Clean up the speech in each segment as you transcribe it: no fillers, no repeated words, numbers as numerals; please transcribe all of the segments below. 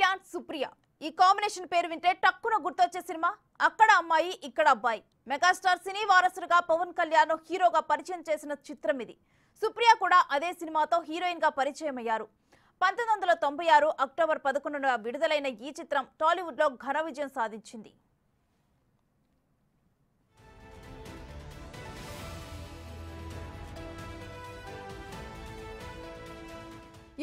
కళ్యాణ్ సుప్రియ ఈ కాంబినేషన్ పేరు వింటే టక్కున గుర్తొచ్చే సినిమా అక్కడ అమ్మాయి ఇక్కడ అబ్బాయి. మెగాస్టార్ సినీ వారసుడుగా పవన్ కళ్యాణ్ హీరోగా పరిచయం చేసిన చిత్రం ఇది. సుప్రియ కూడా అదే సినిమాతో హీరోయిన్ గా పరిచయం అయ్యారు. 1996 అక్టోబర్ 11న విడుదలైన ఈ చిత్రం టాలీవుడ్ లో ఘన విజయం సాధించింది.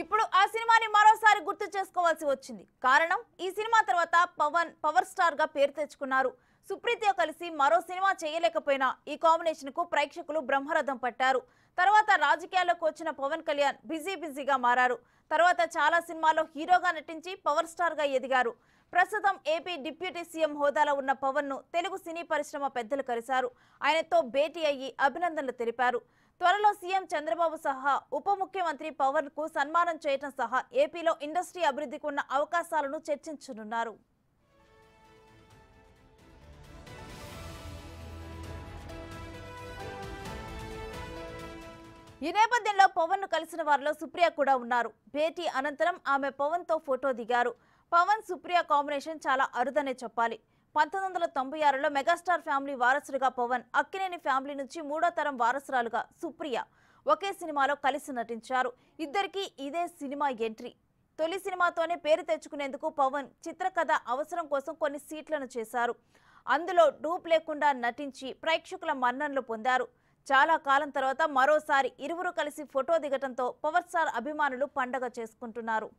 ఇప్పుడు ఆ సినిమాని మరోసారి గుర్తు చేసుకోవాల్సి వచ్చింది. కారణం ఈ సినిమా తర్వాత పవన్ పవర్ స్టార్ గా పేరు తెచ్చుకున్నారు. సుప్రీతతో కలిసి మరో సినిమా చేయలేకపోయినా ఈ కాంబినేషన్ కు ప్రేక్షకులు బ్రహ్మరథం పట్టారు. తర్వాత రాజకీయాల్లోకి వచ్చిన పవన్ కళ్యాణ్ బిజీగా మారారు. తర్వాత చాలా సినిమాల్లో హీరోగా నటించి పవర్ స్టార్ గా ఎదిగారు. ప్రస్తుతం ఏపీ డిప్యూటీ సీఎం హోదాలో ఉన్న పవన్ ను తెలుగు సినీ పరిశ్రమ పెద్దలు కలిశారు. ఆయనతో భేటీ అయ్యి అభినందనలు తెలిపారు. త్వరలో సీఎం చంద్రబాబు సహా ఉప ముఖ్యమంత్రి పవన్ కు సన్మానం చేయడం సహా ఏపీలో ఇండస్ట్రీ అభివృద్ధికి ఉన్న అవకాశాలను చర్చించనున్నారు. ఈ నేపథ్యంలో పవన్ ను కలిసిన వారిలో సుప్రియ కూడా ఉన్నారు. భేటీ అనంతరం ఆమె పవన్ తో ఫోటో దిగారు. పవన్ సుప్రియ కాంబినేషన్ చాలా అరుదనే చెప్పాలి. 1996లో మెగాస్టార్ ఫ్యామిలీ వారసుడిగా పవన్, అక్కినేని ఫ్యామిలీ నుంచి మూడో తరం వారసురాలుగా సుప్రియ ఒకే సినిమాలో కలిసి నటించారు. ఇద్దరికి ఇదే సినిమా ఎంట్రీ. తొలి సినిమాతోనే పేరు తెచ్చుకునేందుకు పవన్ చిత్రకథ అవసరం కోసం కొన్ని సీట్లను చేశారు. అందులో డూప్ లేకుండా నటించి ప్రేక్షకుల మన్ననలు పొందారు. చాలా కాలం తర్వాత మరోసారి ఇరువురు కలిసి ఫోటో దిగటంతో పవర్ స్టార్ అభిమానులు పండగ చేసుకుంటున్నారు.